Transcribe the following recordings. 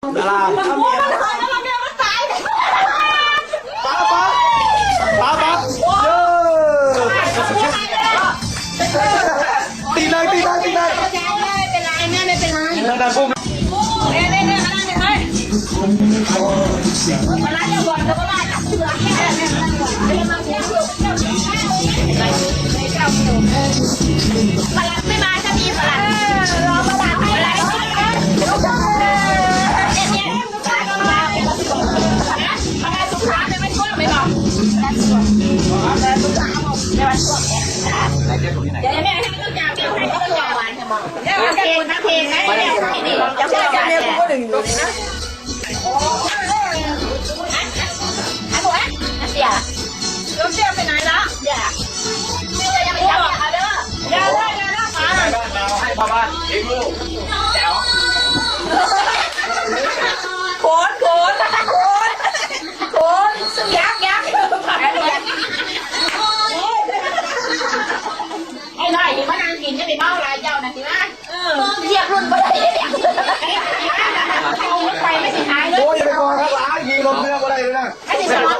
ดาราป้าตีเลยไม่เป็นไรไม่เป็นไรทางด้านพุ่มมาล้างยังก่อนแล้วก็ล้างจับเสือแค่มาเที่ยวไม่มาจะมีฝรั่งรอฝรั่งให้อะไรเดี๋ยวแม่ให้ต้นยางเดี๋ยวให้ต้นยางหวานจะมองเดี๋ยวจะพูดนักเพลงนะเนี่ยจะพูดจะเรียกพูดหนึ่งอยู่นะไอ้พวกเสียรถเสียไปไหนละเดี๋ยวเสียยังไม่จับเอาเด้อเดี๋ยวมาให้พ่อบ้านเองลูกเดี๋ยวโคนยักไอ้น้อยที่มานั่งกินจะไปเมาลายเจ้านะสินะเรียกรุ่นไปได้เนี่ยเอาไปไม่สิหายเลยโอ้ยไปก่อนครับล้างยีลมเนื้อไปได้เลยนะไอ้ที่สมอง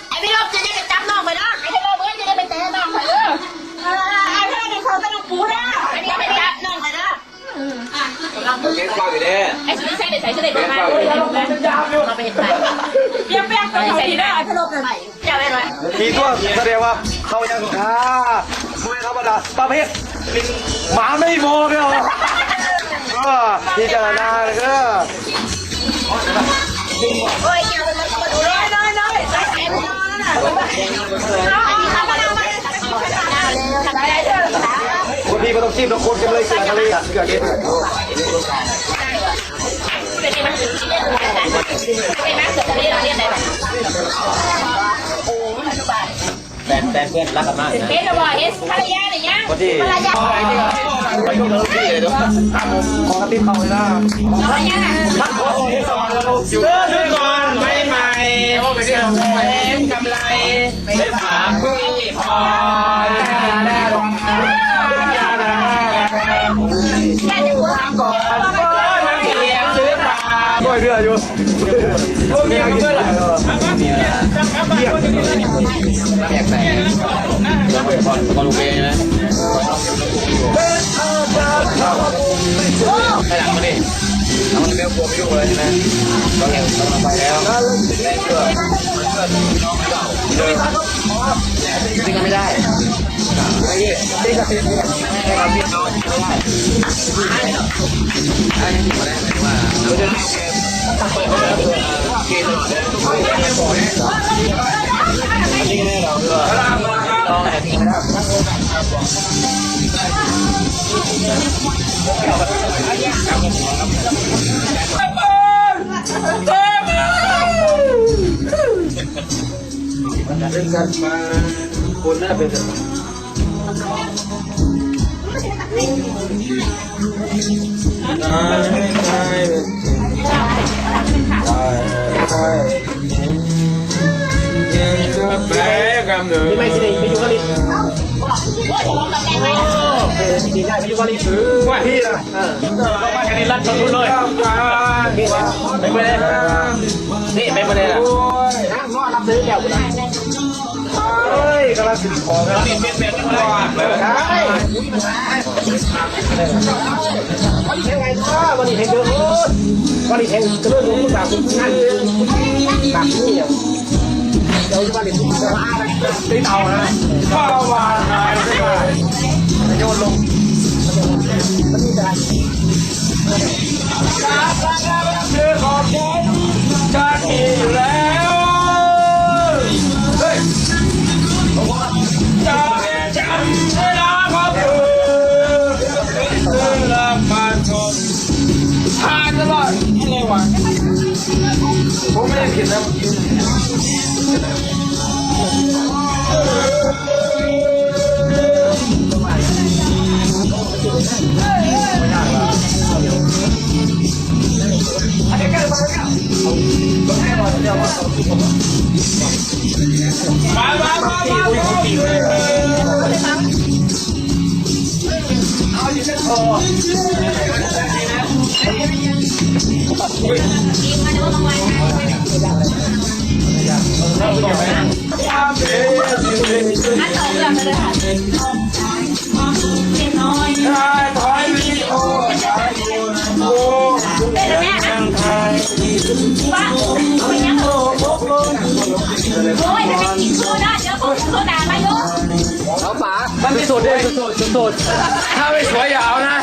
ไอ้พี่รบจะได้ไปจับน้องไปนะไอ้ที่รบจะได้ไปเตะน้องไปเด้อไอ้ที่นี่เขาจะต้องปูนะไอ้นี่ไปจับน้องไปนะเก็บข้าวอยู่เด้ไอ้สุดที่ใส่ใส่จะได้ประมาณเราไปเห็นไหมเยี่ยมแป้งไปใส่ได้ไอ้พี่รบเลยจะไปเลยทีตัวแสดงว่าเขายังคุยธรรมดาประเภทหมาไม่โมกันหรอพิจารณาเลยก็โอ้ยเกี่ยวกับมันมาดูเลยน้อยใส่แขนน้อยนะคนพี่ก็ต้องจิ้มต้องคนกันเลยเสือทะเลอ่ะเสือเย็นเป็นไหมเสือทะเลเราเรียกอะไรแบบโอ้ยทุกบาทแฟนเพื่อนรักกันมากเฮ็ดระบายเฮ็ดภรรยาเนี่ยยังภรรยาไปที่เราที่เลยด้วยของกระติบเขาเลยนะน้อยยังเสื้อชุดก่อนใหม่เป็นกำไรเป็นฝาพึ่งพอได้รองเท้าแค่จะพูดทำก่อนมาเขียนซื้อปลาก็เรืออยู่พวกนี้มันก็ไหลแยกแต่เราไปบอลลูเป้ใช่ไหมให้หลังมาดิแล้วมันเลี้ยวกลัวไม่ยุ่งเลยใช่ไหมก็แข่งกำลังไปแล้วได้เชื่อน้องไม่เก่าจริงก็ไม่ได้ไอ้ยี่จริงก็จริงให้เราพี่น้องไม่ได้ไอ้ที่มาได้ไหมว่าเราจะเกมไม่ปล่อยนี่แน่เราด้วยลองแต่ทิ้งไม่ได้เรื่องการมาคนน่าเป็นไม่ใช่ไม่ยุ่งกันดิดีได้ไม่ยุ่งกันดิว่าพี่นะก็มาแค่นี้รัดชนทุนเลยไม่ไปเลยนี่ไม่ไปเลยนะนั่งนอนรับซื้อแก้วกูนะเฮ้ยกำลังสิของแล้วนี่เป็นจังหวะเลยใช่วันนี้แข่งไงวันนี้แข่งเยอะวันนี้แข่งกระโดดลงจากคุณนั่นแบบนี้เดี๋ยวจะมาเล่นจะมาอะไรตีเต่านะข้าวหวานอะไรไม่ได้โยนลงมันนี่ได้เชื่อขอบคุณจะมีอยู่แล้วเฮ้ยจะจำเวลาครับเวลามาชมทานตลอดอะไรวะผมไม่ได้ผิดนะเอาอยู่เช่นพอ มันเป็นสุดเลยสุดถ้าไม่สวยอย่าเอานะ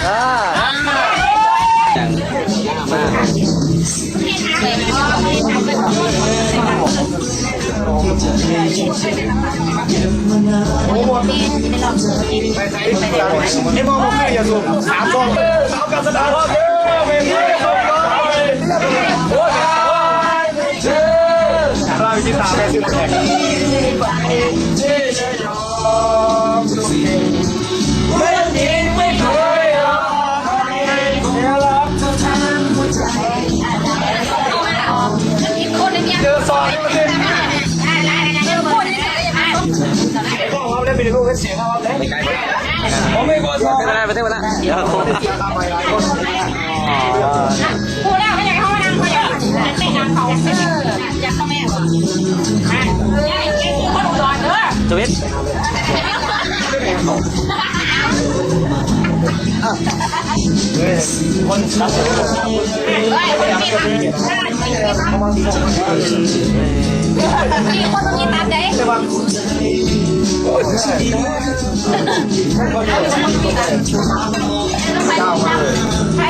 ไอ้มองผมไม่อย่าสูบ3 ต้นสาวกันสนามเด้อเมย์เราไปกินตาไปซื้อแขกไม่ยิงไม่เคยเจอซอยเขาเล่นเป็นลูกเสียงเขาเล่นผมไม่กลัวซอยไม่ได้ละเดี๋ยวพูดแล้วไม่อยากเข้ามานั่งเขาอยากไม่นั่งเขาอยากเข้าแม่ก่อนคนอุดรเด้อ สวิตคนรับคนต้องกินน้ำเด้ไป